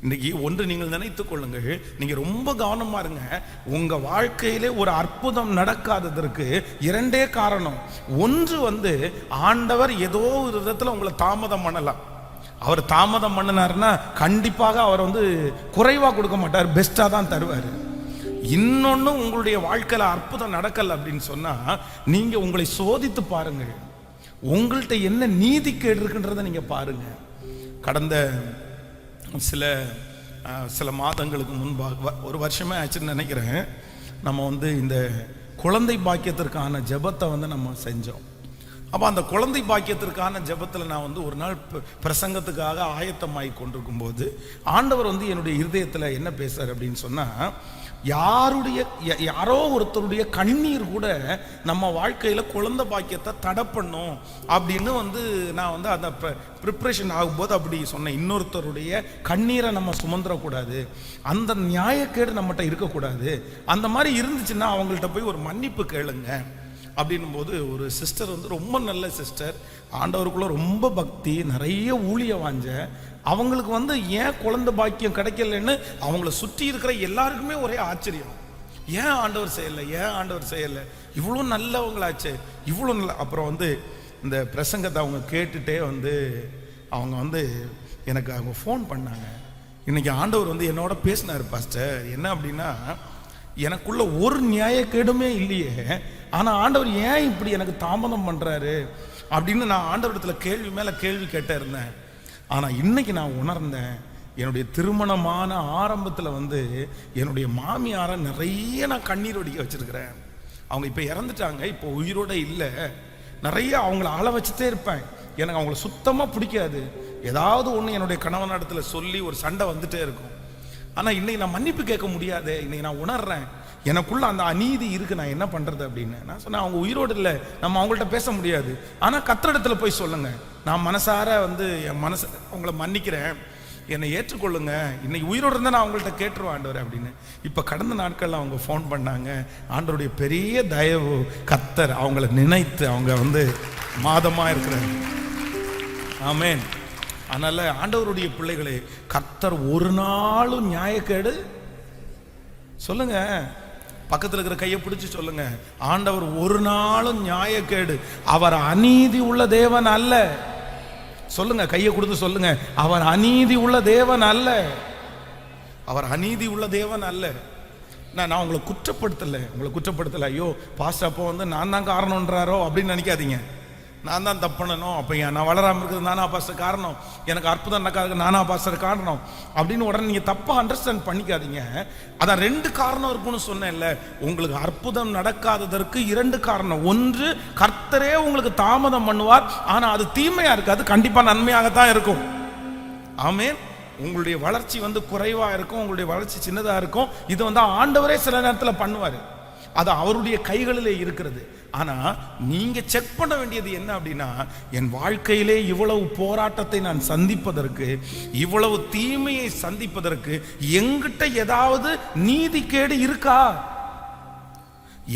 இன்னைக்கு ஒன்று நீங்கள் நினைத்துக் கொள்ளுங்கள், நீங்க ரொம்ப கவனமா இருங்க. உங்க வாழ்க்கையிலே ஒரு அற்புதம் நடக்காததற்கு இரண்டே காரணம். ஒன்று ஆண்டவர் ஏதோ ஒரு விதத்துல உங்களை தாமதம் பண்ணலாம். அவர் தாமதம் பண்ணினார்னா கண்டிப்பாக அவர் குறைவா கொடுக்க மாட்டார், பெஸ்டா தான் தருவார். இன்னொன்னு, உங்களுடைய வாழ்க்கையில அற்புதம் நடக்கல அப்படின்னு சொன்னா நீங்க உங்களை சோதித்து பாருங்கள். உங்கள்கிட்ட என்ன நீதி கேடு இருக்குன்றதை நீங்க பாருங்க. கடந்த சில மாதங்களுக்கு முன்பாக, ஒரு வருஷமே ஆச்சுன்னு நினைக்கிறேன், நம்ம இந்த குழந்தை பாக்கியத்திற்கான ஜெபத்தை நம்ம செஞ்சோம். அப்போ அந்த குழந்தை பாக்கியத்திற்கான ஜெபத்தில் நான் ஒரு நாள் பிரசங்கத்துக்காக ஆயத்தமாகி கொண்டிருக்கும் போது ஆண்டவர் என்னுடைய இருதயத்தில் என்ன பேசுறார் அப்படின்னு சொன்னால், யாரோ ஒருத்தருடைய கண்ணீர் கூட நம்ம வாழ்க்கையில் குழந்தை பாக்கியத்தை தடை பண்ணும் அப்படின்னு நான் அந்த ப்ரிப்ரேஷன் ஆகும்போது அப்படி சொன்னேன். இன்னொருத்தருடைய கண்ணீரை நம்ம சுமந்துடக்கூடாது, அந்த நியாயக்கேடு நம்மகிட்ட இருக்கக்கூடாது. அந்த மாதிரி இருந்துச்சுன்னா அவங்கள்ட்ட போய் ஒரு மன்னிப்பு கேளுங்க அப்படின்னும் போது, ஒரு சிஸ்டர் ரொம்ப நல்ல சிஸ்டர், ஆண்டவருக்குள்ள ரொம்ப பக்தி, நிறைய ஊழிய வாஞ்ச, அவங்களுக்கு ஏன் குழந்தை பாக்கியம் கிடைக்கலன்னு அவங்கள சுற்றி இருக்கிற எல்லாருக்குமே ஒரே ஆச்சரியம். ஏன் ஆண்டவர் செய்யலை, ஏன் ஆண்டவர் செய்யலை, இவ்வளோ நல்லவங்களாச்சு, இவ்வளோ நல்ல. அப்புறம் இந்த பிரசங்கத்தை அவங்க கேட்டுட்டே அவங்க எனக்கு அவங்க ஃபோன் பண்ணாங்க. இன்னைக்கு ஆண்டவர் என்னோட பேசினார் பாஸ்டர். என்ன அப்படின்னா, எனக்குள்ள ஒரு நியாயக்கேடுமே இல்லையே, ஆனா ஆண்டவர் ஏன் இப்படி எனக்கு தாமதம் பண்றாரு அப்படின்னு நான் ஆண்டவரிடத்துல கேள்வி மேல கேள்வி கேட்டே இருந்தேன். ஆனா இன்னைக்கு நான் உணர்ந்தேன், என்னுடைய திருமணமான ஆரம்பத்துல என்னுடைய மாமியாரை நிறைய நான் கண்ணீர் வடிக்க வச்சிருக்கிறேன். அவங்க இப்ப இறந்துட்டாங்க, இப்போ உயிரோட இல்லை. நிறைய அவங்கள அழ வச்சுட்டே இருப்பேன். எனக்கு அவங்கள சுத்தமா பிடிக்காது. ஏதாவது ஒண்ணு என்னுடைய கணவனிடத்துல சொல்லி ஒரு சண்டை வந்துட்டே இருக்கும். ஆனா இன்னைக்கு நான் மன்னிப்பு கேட்க முடியாது. இன்னைக்கு நான் உணர்றேன், எனக்குள்ள அந்த அநீதி இருக்கு, நான் என்ன பண்றது அப்படின்னு. நான் சொன்னேன், அவங்க உயிரோடு இல்லை, நம்ம அவங்கள்ட்ட பேச முடியாது. ஆனா கத்திரிடத்துல போய் சொல்லுங்க, நான் மனசார என் மனசு அவங்கள மன்னிக்கிறேன், என்னை ஏற்றுக்கொள்ளுங்க, இன்னைக்கு உயிரோடு இருந்தா நான் அவங்கள்ட்ட கேட்டுருவேன் ஆண்டவர் அப்படின்னு. இப்ப கடந்த நாட்கள்ல அவங்க ஃபோன் பண்ணாங்க. ஆண்டவருடைய பெரிய தயவு, கத்தர் அவங்கள நினைத்து அவங்க மாதமா இருக்கிறாங்க. ஆமென். அதனால ஆண்டவருடைய பிள்ளைகளே, கர்த்தர் ஒரு நாளும் நியாயக்கேடு சொல்லுங்க, பக்கத்தில் இருக்கிற கையை பிடிச்சு சொல்லுங்க, ஆண்டவர் ஒரு நாளும் நியாயக்கேடு, அவர் அநீதி உள்ள தேவன் அல்ல. சொல்லுங்க, கையை கொடுத்து சொல்லுங்க, அவர் அநீதி உள்ள தேவன் அல்ல, அவர் அநீதி உள்ள தேவன் அல்ல. நான் உங்களை குற்றப்படுத்தலை. ஐயோ பாஸ்டர் அப்போ நான் தான் காரணம்ன்றாரோ அப்படின்னு நினைக்காதீங்க. நான் தான் தப்பு பண்ணணும், அப்போ நான் வளராமல் இருக்கிறது நானா பாஸ்டர் காரணம், எனக்கு அற்புதம் நடக்காது நானா பாஸ்டர் காரணம் அப்படின்னு உடனே நீங்கள் தப்பாக அண்டர்ஸ்டாண்ட் பண்ணிக்காதீங்க. அதான் ரெண்டு காரணம் இருக்குன்னு சொன்னேன்ல. உங்களுக்கு அற்புதம் நடக்காததற்கு இரண்டு காரணம். ஒன்று, கர்த்தரே உங்களுக்கு தாமதம் பண்ணுவார், ஆனால் அது தீமையாக இருக்காது, கண்டிப்பாக நன்மையாகத்தான் இருக்கும். ஆமென். உங்களுடைய வளர்ச்சி குறைவாக இருக்கும், உங்களுடைய வளர்ச்சி சின்னதாக இருக்கும். இது ஆண்டவரே சில நேரத்தில் பண்ணுவார், அது அவருடைய கைகளிலே இருக்கிறது. ஆனா நீங்க செக் பண்ண வேண்டியது என்ன அப்படின்னா, என் வாழ்க்கையிலே இவ்வளவு போராட்டத்தை நான் சந்திப்பதற்கு, இவ்வளவு தீமையை சந்திப்பதற்கு எங்கிட்ட ஏதாவது நீதிக்கேடு இருக்கா,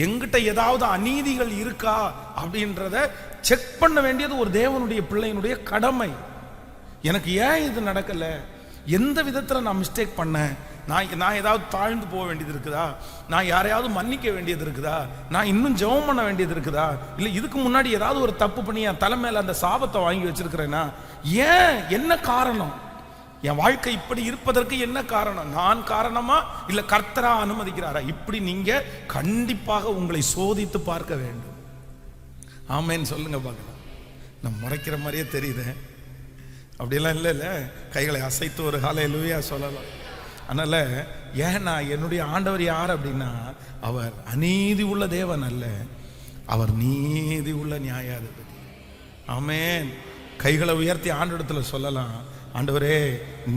எங்கிட்ட ஏதாவது அநீதிகள் இருக்கா அப்படின்றத செக் பண்ண வேண்டியது ஒரு தேவனுடைய பிள்ளையினுடைய கடமை. எனக்கு ஏன் இது நடக்கல, எந்த விதத்துல நான் மிஸ்டேக் பண்ணேன், நான் ஏதாவது தாழ்ந்து போக வேண்டியது இருக்குதா, நான் யாரையாவது மன்னிக்க வேண்டியது இருக்குதா, நான் இன்னும் ஜெபம் பண்ண வேண்டியது இருக்குதா, இல்லை இதுக்கு முன்னாடி ஏதாவது ஒரு தப்பு பண்ணி என் தலை மேல அந்த சாபத்தை வாங்கி வச்சிருக்கிறேன்னா, ஏன், என்ன காரணம், என் வாழ்க்கை இப்படி இருப்பதற்கு என்ன காரணம், நான் காரணமா இல்லை கர்த்தரா அனுமதிக்கிறாரா, இப்படி நீங்க கண்டிப்பாக உங்களை சோதித்து பார்க்க வேண்டும். ஆமேன்னு சொல்லுங்க பார்க்கலாம். நான் முறைக்கிற மாதிரியே தெரியுது, அப்படியெல்லாம் இல்லை, கைகளை அசைத்து ஒரு ஹல்லேலூயா சொல்லலாம். அதனால ஏன்னா என்னுடைய ஆண்டவர் யார் அப்படின்னா, அவர் அநீதி உள்ள தேவன் அல்ல, அவர் நீதி உள்ள நியாயாதிபதி. ஆமென். கைகளை உயர்த்தி ஆண்டவரிடத்துல சொல்லலாம், ஆண்டவரே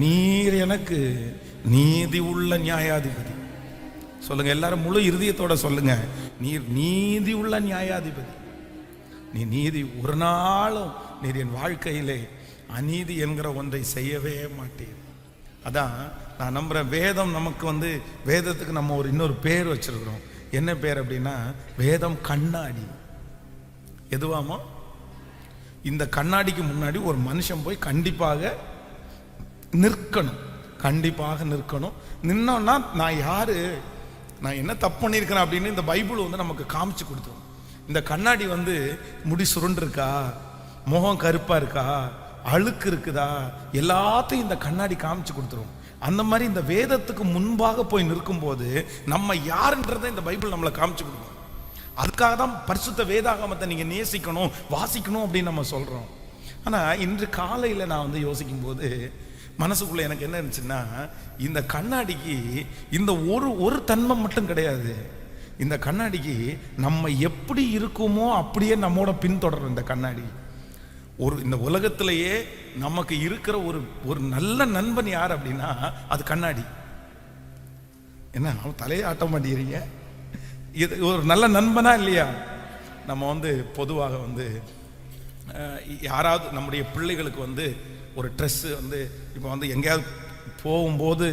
நீர் எனக்கு நீதி உள்ள நியாயாதிபதி. சொல்லுங்க எல்லாரும், முழு இருதயத்தோட சொல்லுங்க, நீர் நீதி உள்ள நியாயாதிபதி. நீ நீதி, ஒரு நாளும் நீர் என் வாழ்க்கையிலே அநீதி என்கிற ஒன்றை செய்யவே மாட்டீர். அதான் நான் நம்புறேன். வேதம் நமக்கு வேதத்துக்கு நம்ம இன்னொரு பேர் வச்சிருக்கிறோம். என்ன பேர் அப்படின்னா, வேதம் கண்ணாடி. எதுவாமோ, இந்த கண்ணாடிக்கு முன்னாடி ஒரு மனுஷன் போய் கண்டிப்பாக நிற்கணும். கண்டிப்பாக நிற்கணும். நின்னோன்னா நான் யாரு, நான் என்ன தப்பு பண்ணியிருக்கிறேன் அப்படின்னு இந்த பைபிள் வந்து நமக்கு காமிச்சு கொடுத்தோம். இந்த கண்ணாடி வந்து முடி சுருண்டு இருக்கா, முகம் கருப்பா இருக்கா, அழுக்கு இருக்குதா, எல்லாத்தையும் இந்த கண்ணாடி காமிச்சு கொடுத்துரும். அந்த மாதிரி இந்த வேதத்துக்கு முன்பாக போய் நிற்கும் போது நம்ம யாருன்றதை இந்த பைபிள் நம்மளை காமிச்சு கொடுக்கும். அதுக்காக தான் பரிசுத்த வேதாகமத்தை நீங்க நேசிக்கணும், வாசிக்கணும் அப்படின்னு நம்ம சொல்றோம். ஆனா இன்று காலையில நான் வந்து யோசிக்கும் போது மனசுக்குள்ள எனக்கு என்ன இருந்துச்சுன்னா, இந்த கண்ணாடிக்கு இந்த ஒரு தன்மை மட்டும் கிடையாது. இந்த கண்ணாடிக்கு நம்ம எப்படி இருக்குமோ அப்படியே நம்மோட பின்தொடரும். இந்த கண்ணாடி இந்த உலகத்திலேயே நமக்கு இருக்கிற ஒரு நல்ல நண்பன் யார் அப்படின்னா அது கண்ணாடி. என்ன அவன் தலையை ஆட்ட மாட்டேங்கிறீங்க? இது ஒரு நல்ல நண்பனா இல்லையா? நம்ம வந்து பொதுவாக வந்து யாராவது நம்முடைய பிள்ளைகளுக்கு வந்து ஒரு ட்ரெஸ்ஸு வந்து இப்போ வந்து எங்கேயாவது போகும்போது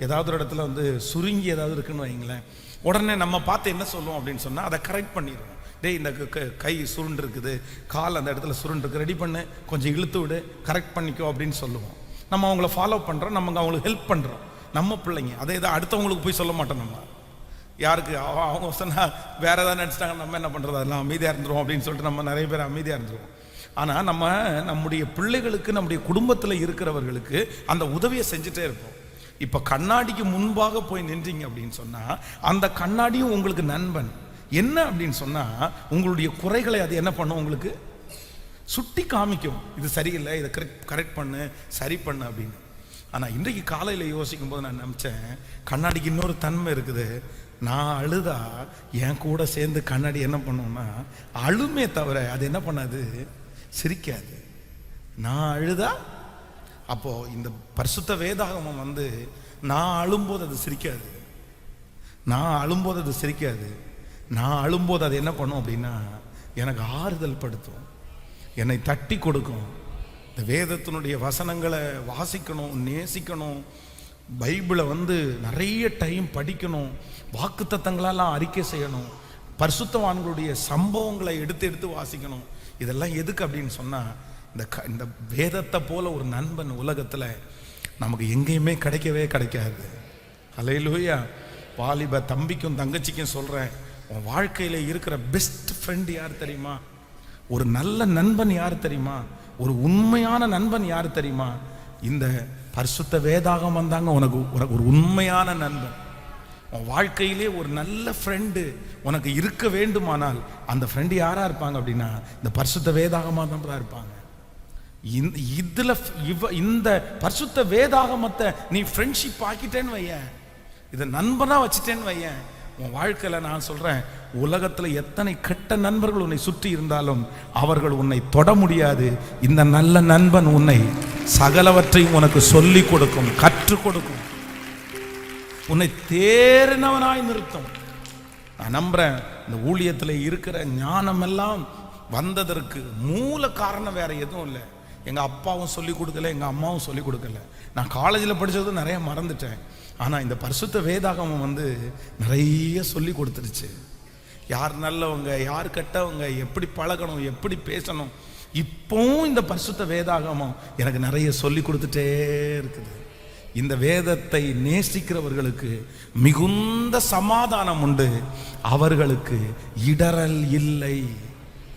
ஏதாவது ஒரு இடத்துல வந்து சுருங்கி ஏதாவது இருக்குன்னு வைங்களேன், உடனே நம்ம பார்த்து என்ன சொல்லுவோம் அப்படின்னு சொன்னால் அதை கரெக்ட் பண்ணிடுவோம். டேய் இந்த கை சுருண்டு இருக்குது, கால் அந்த இடத்துல சுருண்டு இருக்கு, ரெடி பண்ணு, கொஞ்சம் இழுத்து விடு, கரெக்ட் பண்ணிக்கோ அப்படின்னு சொல்லுவோம். நம்ம அவங்கள ஃபாலோ பண்ணுறோம், நம்ம அவங்களுக்கு ஹெல்ப் பண்ணுறோம். நம்ம பிள்ளைங்க அதே தான் அடுத்தவங்களுக்கு போய் சொல்ல மாட்டோம். நம்ம யாருக்கு அவங்க சொன்னால் வேற ஏதாவது நினச்சிட்டாங்க, நம்ம என்ன பண்ணுறது, அதெல்லாம் அமைதியாக இருந்துருவோம் அப்படின்னு சொல்லிட்டு நம்ம நிறைய பேர் அமைதியாக இருந்துருவோம். ஆனால் நம்முடைய பிள்ளைகளுக்கு, நம்முடைய குடும்பத்தில் இருக்கிறவர்களுக்கு அந்த உதவியை செஞ்சுட்டே இருப்போம். இப்போ கண்ணாடிக்கு முன்பாக போய் நின்றீங்க அப்படின்னு சொன்னால் அந்த கண்ணாடியும் உங்களுக்கு நண்பன். என்ன அப்படின்னு சொன்னால் உங்களுடைய குறைகளை அது என்ன பண்ணும், உங்களுக்கு சுட்டி காமிக்கும். இது சரியில்லை, இதை கரெக்ட் பண்ணு, சரி பண்ணு அப்படின்னு. ஆனால் இன்றைக்கு காலையில் யோசிக்கும் போது நான் நினச்சேன், கண்ணாடிக்கு இன்னொரு தன்மை இருக்குது. நான் அழுதா என் கூட சேர்ந்து கண்ணாடி என்ன பண்ணுவோம்னா அழுமே தவிர அது என்ன பண்ணாது, சிரிக்காது. நான் அழுதா அப்போ இந்த பரிசுத்த வேதாகமம் வந்து நான் அழும்போது அது சிரிக்காது, நான் அழும்போது அது சிரிக்காது. நான் அழும்போது அது என்ன பண்ணும் அப்படின்னா எனக்கு ஆறுதல் படுத்தும், என்னை தட்டி கொடுக்கும். இந்த வேதத்தினுடைய வசனங்களை வாசிக்கணும், நேசிக்கணும், பைபிளை வந்து நிறைய டைம் படிக்கணும், வாக்குத்தத்தங்களெல்லாம் அறிக்கை செய்யணும், பரிசுத்தவான்களுடைய சம்பவங்களை எடுத்து வாசிக்கணும். இதெல்லாம் எதுக்கு அப்படின்னு சொன்னால் இந்த வேதத்தை போல ஒரு நண்பன் உலகத்தில் நமக்கு எங்கேயுமே கிடைக்காது. அல்லேலூயா. வாலிப தம்பிக்கும் தங்கச்சிக்கும் சொல்கிறேன், உன் வாழ்க்கையில் இருக்கிற பெஸ்ட் ஃப்ரெண்ட் யார் தெரியுமா? ஒரு நல்ல நண்பன் யார் தெரியுமா? ஒரு உண்மையான நண்பன் யார் தெரியுமா? இந்த பரிசுத்த வேதாகம் வந்தாங்க உனக்கு ஒரு உண்மையான நண்பன். உன் வாழ்க்கையிலே ஒரு நல்ல ஃப்ரெண்டு உனக்கு இருக்க வேண்டுமானால் அந்த ஃப்ரெண்டு யாரா இருப்பாங்க அப்படின்னா இந்த பரிசுத்த வேதாகமாக தான் இருப்பாங்க. இந்த பரிசுத்த வேதாகமத்தை நீ ஃப்ரெண்ட்ஷிப் ஆக்கிட்டேன்னு வையேன், இதை நண்பனா வச்சுட்டேன்னு வையேன், உன் வாழ்க்கையில நான் சொல்றேன், உலகத்துல எத்தனை கெட்ட நண்பர்கள் உன்னை சுற்றி இருந்தாலும் அவர்கள் உன்னை தொட முடியாது. இந்த நல்ல நண்பன் உன்னை சகலவற்றையும் உனக்கு சொல்லி கொடுக்கும், கற்றுக் கொடுக்கும், உன்னை தேறினவனாய் நிறுத்தும். நான் நம்புறேன் இந்த ஊழியத்தில் இருக்கிற ஞானம் எல்லாம் வந்ததற்கு மூல காரணம் வேற எதுவும் இல்லை. எங்க அப்பாவும் சொல்லி கொடுக்கல, எங்க அம்மாவும் சொல்லி கொடுக்கல. நான் காலேஜில் படித்தது நிறைய மறந்துட்டேன். ஆனால் இந்த பரிசுத்த வேதாகமம் வந்து நிறைய சொல்லி கொடுத்துருச்சு. யார் நல்லவங்க, யார் கெட்டவங்க, எப்படி பழகணும், எப்படி பேசணும், இப்போவும் இந்த பரிசுத்த வேதாகமம் எனக்கு நிறைய சொல்லி கொடுத்துட்டே இருக்குது. இந்த வேதத்தை நேசிக்கிறவர்களுக்கு மிகுந்த சமாதானம் உண்டு, அவர்களுக்கு இடறல் இல்லை.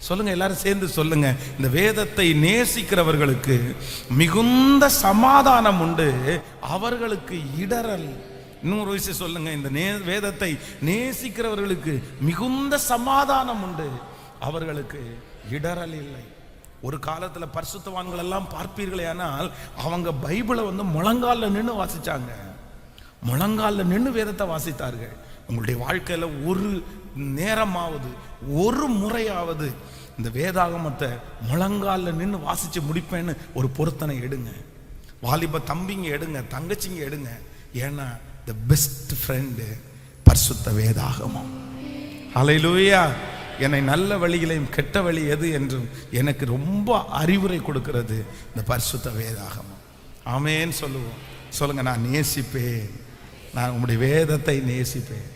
சொல்லுங்க, எல்லாரும் சேர்ந்து சொல்லுங்க. இந்த வேதத்தை நேசிக்கிறவர்களுக்கு மிகுந்த சமாதானம் உண்டு, அவர்களுக்கு இடறல். இன்னொரு விஷயம் சொல்லுங்க, இந்த வேதத்தை நேசிக்கிறவர்களுக்கு மிகுந்த சமாதானம் உண்டு, அவர்களுக்கு இடறல் இல்லை. ஒரு காலத்தில் பரிசுத்தவான்கள் எல்லாம் பார்ப்பீர்களே, ஆனால் அவங்க பைபிளை வந்து முழங்காலில் நின்று வாசிச்சாங்க, முழங்காலில் நின்று வேதத்தை வாசித்தார்கள். உங்களுடைய வாழ்க்கையில் ஒரு நேரமாவது, ஒரு முறையாவது இந்த வேதாகமத்தை முழங்காலில் நின்று வாசித்து முடிப்பேன்னு ஒரு பொருத்தனை எடுங்க. வாலிப தம்பிங்க எடுங்க, தங்கச்சிங்க எடுங்க. ஏன்னா த பெஸ்ட் ஃப்ரெண்டு பரிசுத்த வேதாகமம். ஹல்லேலூயா. என்னை நல்ல வழிகளையும் கெட்ட வழி எது என்றும் எனக்கு ரொம்ப அறிவுரை கொடுக்கிறது இந்த பரிசுத்த வேதாகமம். ஆமேன்னு சொல்லுவோம். சொல்லுங்க, நான் நேசிப்பேன், நான் உங்களுடைய வேதத்தை நேசிப்பேன்.